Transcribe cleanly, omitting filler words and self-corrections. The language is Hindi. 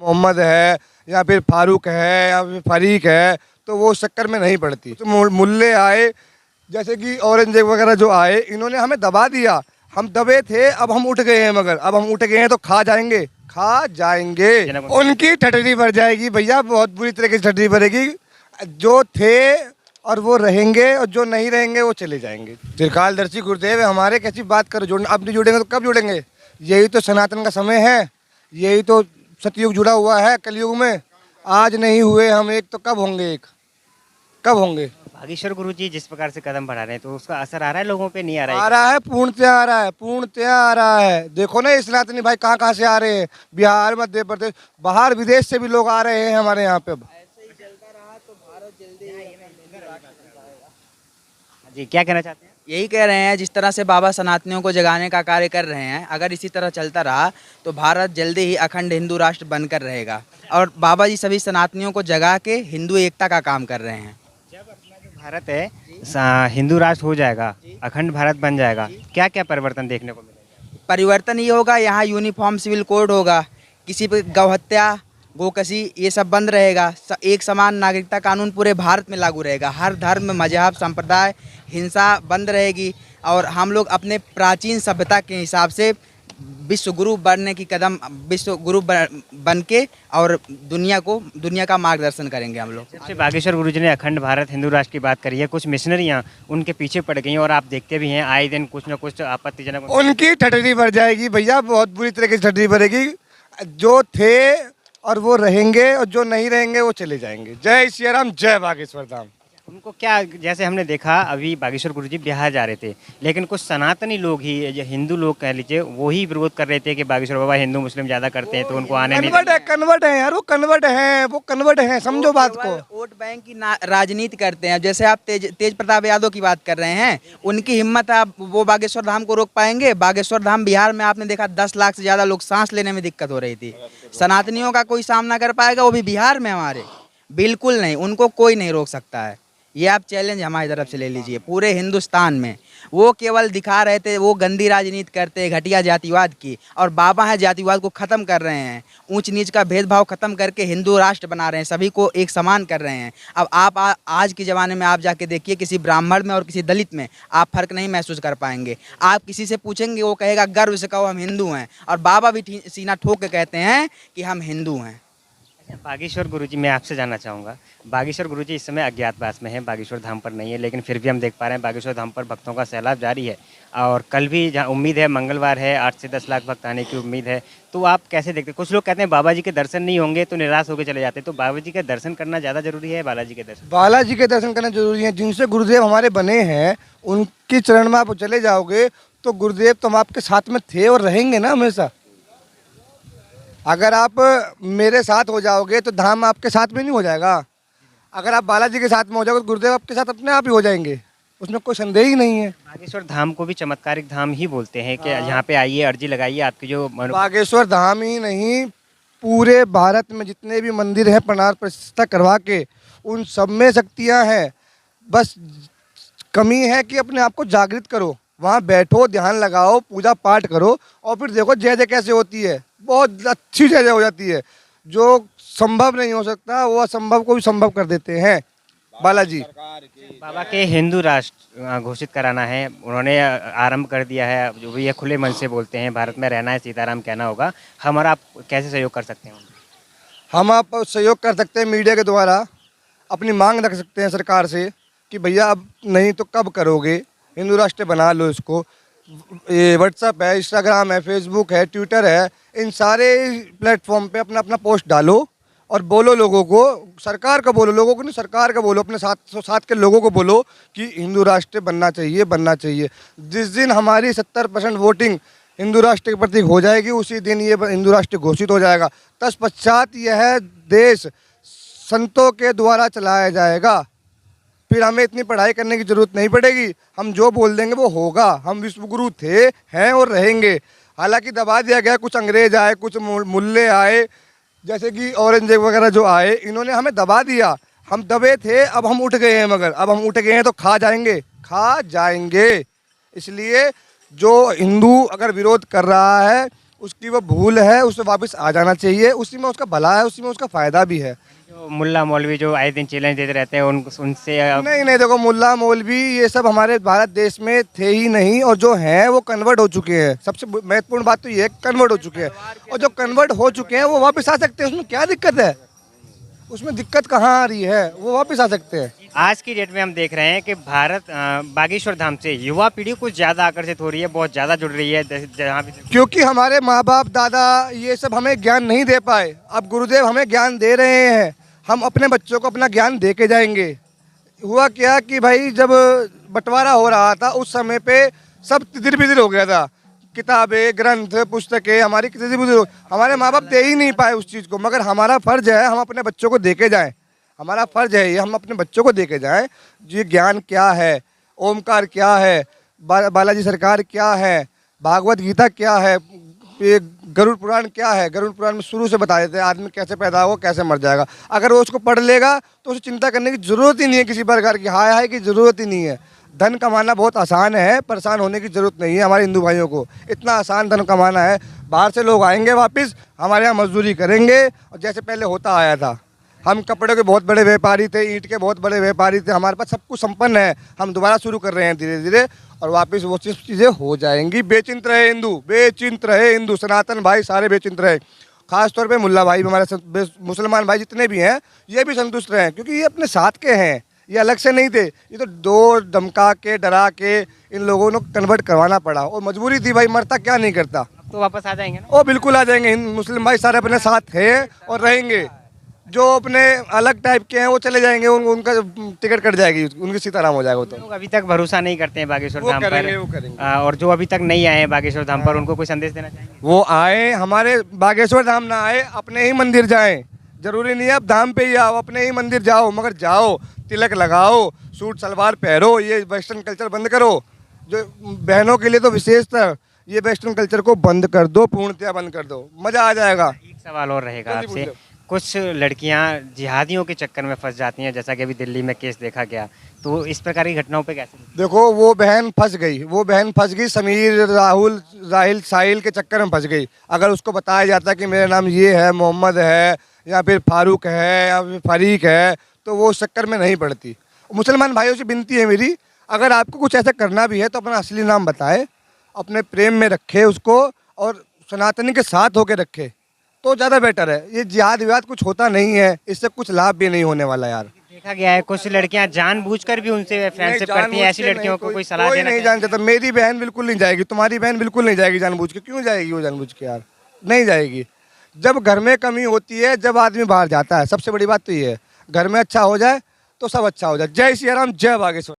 मोहम्मद है या फिर फारूक है या फिर फरीक है, तो वो उस चक्कर में नहीं पड़ती। तो मुल्ले आए, जैसे कि औरंगजेब वगैरह जो आए, इन्होंने हमें दबा दिया, हम दबे थे, अब हम उठ गए हैं, मगर अब हम उठ गए हैं तो खा जाएंगे, खा जाएंगे। उनकी ठटरी भर जाएगी भैया, बहुत बुरी तरीके से ठटरी भरेगी। जो थे और वो रहेंगे, और जो नहीं रहेंगे वो चले जाएंगे। त्रिकालदर्शी गुरुदेव है हमारे, कैसी बात करो, जुड़ना अब नहीं जुड़ेंगे तो कब जुड़ेंगे? यही तो सनातन का समय है, यही तो सतयुग जुड़ा हुआ है कलयुग में। आज नहीं हुए हम एक, तो कब होंगे एक, कब होंगे? बागेश्वर गुरुजी जिस प्रकार से कदम बढ़ा रहे हैं तो उसका असर आ रहा है लोगों पे, नहीं आ रहा है? आ रहा है, पूर्णतया आ रहा है, पूर्णतया आ रहा है। देखो ना, ये सनातनी भाई कहाँ कहाँ से आ रहे हैं, बिहार, मध्य प्रदेश, बाहर विदेश से भी लोग आ रहे हैं हमारे यहाँ पे। अब जी, क्या कहना चाहते हैं? यही कह रहे हैं, जिस तरह से बाबा सनातनियों को जगाने का कार्य कर रहे हैं, अगर इसी तरह चलता रहा तो भारत जल्दी ही अखंड हिंदू राष्ट्र बनकर रहेगा। और बाबा जी सभी सनातनियों को जगा के हिंदू एकता का काम कर रहे हैं। जब अपना जो भारत है हिंदू राष्ट्र हो जाएगा, अखंड भारत बन जाएगा, क्या क्या परिवर्तन देखने को मिलेगा? परिवर्तन ये होगा, यहाँ यूनिफॉर्म सिविल कोड होगा, किसी पे गौहत्या, गोकशी ये सब बंद रहेगा। एक समान नागरिकता कानून पूरे भारत में लागू रहेगा। हर धर्म, मजहब, संप्रदाय, हिंसा बंद रहेगी। और हम लोग अपने प्राचीन सभ्यता के हिसाब से विश्व गुरु बनने की कदम, विश्व गुरु बन के और दुनिया का मार्गदर्शन करेंगे हम लोग। जब से बागेश्वर गुरुजी ने अखंड भारत हिंदू राष्ट्र की बात करी है, कुछ मिशनरियाँ उनके पीछे पड़ गई और आप देखते भी हैं आए दिन कुछ न कुछ आपत्तिजनक। उनकी ठटरी भर जाएगी भैया, बहुत बुरी तरीके से ठटरी भरेगी। जो थे और वो रहेंगे, और जो नहीं रहेंगे वो चले जाएंगे। जय श्री राम, जय बागेश्वर धाम। उनको क्या, जैसे हमने देखा अभी बागेश्वर गुरुजी बिहार जा रहे थे, लेकिन कुछ सनातनी लोग ही, जो हिंदू लोग कह लीजिए, वो ही विरोध कर रहे थे कि बागेश्वर बाबा हिंदू मुस्लिम ज़्यादा करते हैं तो उनको आने नहीं कन्वर्ट है, कन्वर्ट है यार, वो कन्वर्ट है, समझो बात को। वोट बैंक की राजनीति करते हैं। जैसे आप तेज प्रताप यादव की बात कर रहे हैं, उनकी हिम्मत है, वो बागेश्वर धाम को रोक पाएंगे? बागेश्वर धाम बिहार में आपने देखा 10 लाख से ज़्यादा लोग सांस लेने में दिक्कत हो रही थी। सनातनियों का कोई सामना कर पाएगा? वो भी बिहार में हमारे, बिल्कुल नहीं, उनको कोई नहीं रोक सकता है। ये आप चैलेंज हमारी तरफ से ले लीजिए। पूरे हिंदुस्तान में वो केवल दिखा रहे थे, वो गंदी राजनीति करते हैं, घटिया जातिवाद की, और बाबा है जातिवाद को ख़त्म कर रहे हैं। ऊंच नीच का भेदभाव ख़त्म करके हिंदू राष्ट्र बना रहे हैं, सभी को एक समान कर रहे हैं। अब आप आज के ज़माने में आप जाके देखिए, किसी ब्राह्मण में और किसी दलित में आप फ़र्क नहीं महसूस कर पाएंगे। आप किसी से पूछेंगे, वो कहेगा गर्व से कहो हम हिंदू हैं, और बाबा भी सीना ठोक के कहते हैं कि हम हिंदू हैं। बागेश्वर गुरुजी, मैं आपसे जानना चाहूँगा, बागेश्वर गुरुजी इस समय अज्ञातवास में है, बागेश्वर धाम पर नहीं है, लेकिन फिर भी हम देख पा रहे हैं बागेश्वर धाम पर भक्तों का सैलाब जारी है, और कल भी जहाँ उम्मीद है, मंगलवार है, 8 से 10 लाख भक्त आने की उम्मीद है। तो आप कैसे देखते हैं? कुछ लोग कहते हैं बाबा जी के दर्शन नहीं होंगे तो निराश होकर चले जाते हैं, तो बाबा जी के दर्शन करना ज़्यादा जरूरी है? बालाजी के दर्शन, बालाजी के दर्शन करना जरूरी है। जिनसे गुरुदेव हमारे बने हैं, उनकी चरण में आप चले जाओगे तो गुरुदेव तो हम आपके साथ में थे और रहेंगे ना हमेशा। अगर आप मेरे साथ हो जाओगे तो धाम आपके साथ में नहीं हो जाएगा। अगर आप बालाजी के साथ में हो जाओगे तो गुरुदेव आपके साथ अपने आप ही हो जाएंगे, उसमें कोई संदेह ही नहीं है। बागेश्वर धाम को भी चमत्कारिक धाम ही बोलते हैं कि यहाँ पे आइए, अर्जी लगाइए, आपकी जो बागेश्वर धाम ही नहीं, पूरे भारत में जितने भी मंदिर हैं प्राण प्रतिष्ठा करवा के, उन सब में शक्तियाँ हैं। बस कमी है कि अपने आप को जागृत करो, वहाँ बैठो, ध्यान लगाओ, पूजा पाठ करो, और फिर देखो जय जय कैसे होती है। बहुत अच्छी जय जय हो जाती है। जो संभव नहीं हो सकता वो असंभव को भी संभव कर देते हैं बालाजी। बाबा के हिंदू राष्ट्र घोषित कराना है, उन्होंने आरंभ कर दिया है, जो भी ये खुले मन से बोलते हैं भारत में रहना है, सीताराम कहना होगा। हमारा आप कैसे सहयोग कर सकते हैं? हम आप सहयोग कर सकते हैं मीडिया के द्वारा, अपनी मांग रख सकते हैं सरकार से कि भैया अब नहीं तो कब करोगे, हिंदू राष्ट्र बना लो इसको। ये व्हाट्सएप है, इंस्टाग्राम है, फेसबुक है, ट्विटर है, इन सारे प्लेटफॉर्म पे अपना अपना पोस्ट डालो और बोलो लोगों को। सरकार का बोलो, लोगों को नहीं, सरकार का बोलो, अपने साथ के लोगों को बोलो कि हिंदू राष्ट्र बनना चाहिए, बनना चाहिए। जिस दिन हमारी 70% वोटिंग हिंदू राष्ट्र के प्रति हो जाएगी, उसी दिन ये हिंदू राष्ट्र घोषित हो जाएगा। तत्पश्चात यह देश संतों के द्वारा चलाया जाएगा। फिर हमें इतनी पढ़ाई करने की जरूरत नहीं पड़ेगी, हम जो बोल देंगे वो होगा। हम विश्वगुरु थे, हैं और रहेंगे। हालांकि दबा दिया गया, कुछ अंग्रेज आए, कुछ मुल्ले आए, जैसे कि औरंगजेब वगैरह जो आए, इन्होंने हमें दबा दिया, हम दबे थे, अब हम उठ गए हैं, मगर अब हम उठ गए हैं तो खा जाएंगे, खा जाएंगे। इसलिए जो हिंदू अगर विरोध कर रहा है उसकी वो भूल है, उसे वापस आ जाना चाहिए। उसी में उसका भला है, उसी में उसका फ़ायदा भी है। जो मुल्ला मौलवी जो आए दिन चैलेंज देते रहते हैं उनसे अब नहीं नहीं, देखो मुल्ला मौलवी ये सब हमारे भारत देश में थे ही नहीं, और जो हैं वो कन्वर्ट हो चुके हैं। सबसे महत्वपूर्ण बात तो ये है, कन्वर्ट हो चुके हैं। और जो कन्वर्ट हो चुके हैं वो वापस आ सकते हैं, उसमें क्या दिक्कत है? उसमें दिक्कत कहाँ आ रही है? वो वापस आ सकते हैं। आज की डेट में हम देख रहे हैं कि भारत बागेश्वर धाम से युवा पीढ़ी कुछ ज़्यादा आकर्षित हो रही है, बहुत ज़्यादा जुड़ रही है जहाँ भी। क्योंकि हमारे माँ बाप दादा ये सब हमें ज्ञान नहीं दे पाए, अब गुरुदेव हमें ज्ञान दे रहे हैं। हम अपने बच्चों को अपना ज्ञान दे के जाएंगे। हुआ क्या कि भाई जब बंटवारा हो रहा था उस समय पे सब तिदिर बिदिर हो गया था। किताबें, ग्रंथ, पुस्तकें हमारी तिदिर बिदिर हो, हमारे माँ बाप दे ही नहीं पाए उस चीज़ को। मगर हमारा फ़र्ज है हम अपने बच्चों को दे के जाएँ। हमारा फ़र्ज है ये, हम अपने बच्चों को दे के जाएँ ये ज्ञान क्या है, ओमकार क्या है, बालाजी सरकार क्या है, भागवत गीता क्या है, ये गरुड़ पुराण क्या है। गरुड़ पुराण में शुरू से बता देते हैं आदमी कैसे पैदा हो कैसे मर जाएगा। अगर वो उसको पढ़ लेगा तो उसे चिंता करने की ज़रूरत ही नहीं है, किसी प्रकार की हाय हाय की ज़रूरत ही नहीं है। धन कमाना बहुत आसान है, परेशान होने की ज़रूरत नहीं है। हमारे हिंदू भाइयों को इतना आसान धन कमाना है। बाहर से लोग आएंगे वापस हमारे यहाँ मजदूरी करेंगे, और जैसे पहले होता आया था। हम कपड़े के बहुत बड़े व्यापारी थे, ईंट के बहुत बड़े व्यापारी थे, हमारे पास सब कुछ संपन्न है। हम दोबारा शुरू कर रहे हैं धीरे धीरे, और वापस वो चीज़ें हो जाएंगी। बेचिंत रहे हिंदू, बेचिंत रहे हिंदू, सनातन भाई सारे बेचिंत रहे। खास तौर पे मुल्ला भाई, हमारे मुसलमान भाई जितने भी हैं ये भी संतुष्ट रहे, क्योंकि ये अपने साथ के हैं, ये अलग से नहीं थे। ये तो दो धमका के डरा के इन लोगों को कन्वर्ट करवाना पड़ा, और मजबूरी थी भाई, मरता क्या नहीं करता। अब तो वापस आ जाएंगे ना। ओ बिल्कुल आ जाएंगे, मुस्लिम भाई सारे अपने साथ हैं और रहेंगे। जो अपने अलग टाइप के हैं वो चले जाएंगे, उनका टिकट कट जाएगी, उनकी सीताराम हो जाएगा। वो तो लोग अभी तक भरोसा नहीं करते हैं बागेश्वर वो धाम करेंगे, वो पर। करेंगे। और जो अभी तक नहीं आए हैं बागेश्वर धाम पर उनको कोई संदेश देना चाहेंगे? वो आए, हमारे बागेश्वर धाम ना आए, अपने ही मंदिर जाएं। जरूरी नहीं है आप धाम पे ही आओ, अपने ही मंदिर जाओ, मगर जाओ, तिलक लगाओ, सूट सलवार पहनो, ये वेस्टर्न कल्चर बंद करो। जो बहनों के लिए तो विशेषतर ये वेस्टर्न कल्चर को बंद कर दो, पूर्णतया बंद कर दो, मजा आ जाएगा। एक सवाल और रहेगा जल्दी आपसे। पूछो। कुछ लड़कियां जिहादियों के चक्कर में फंस जाती हैं, जैसा कि अभी दिल्ली में केस देखा गया, तो इस प्रकार की घटनाओं पे कैसे? देखो वो बहन फंस गई, वो बहन फंस गई, समीर राहुल राहिल साहिल के चक्कर में फंस गई। अगर उसको बताया जाता कि मेरा नाम ये है, मोहम्मद है, या फिर फारूक है, या फिर फरीक है, तो वो उस चक्कर में नहीं पड़ती। मुसलमान भाइयों से विनती है मेरी, अगर आपको कुछ ऐसा करना भी है तो अपना असली नाम बताए, अपने प्रेम में रखे उसको, और सनातनी के साथ होके रखे तो ज़्यादा बेटर है। ये जिहाद विवाद कुछ होता नहीं है, इससे कुछ लाभ भी नहीं होने वाला यार। देखा गया है कुछ लड़कियां जानबूझकर भी उनसे फ्रेंडशिप करती हैं, ऐसी लड़कियों को कोई सलाह देना नहीं चाहेंगे? जान चाहता। मेरी बहन बिल्कुल नहीं जाएगी, तुम्हारी बहन बिल्कुल नहीं जाएगी जानबूझ के। क्यों जाएगी वो जानबूझ के यार? नहीं जाएगी। जब घर में कमी होती है, जब आदमी बाहर जाता है, सबसे बड़ी बात तो ये है, घर में अच्छा हो जाए तो सब अच्छा हो जाए। जय सिया राम, जय बागेश्वर।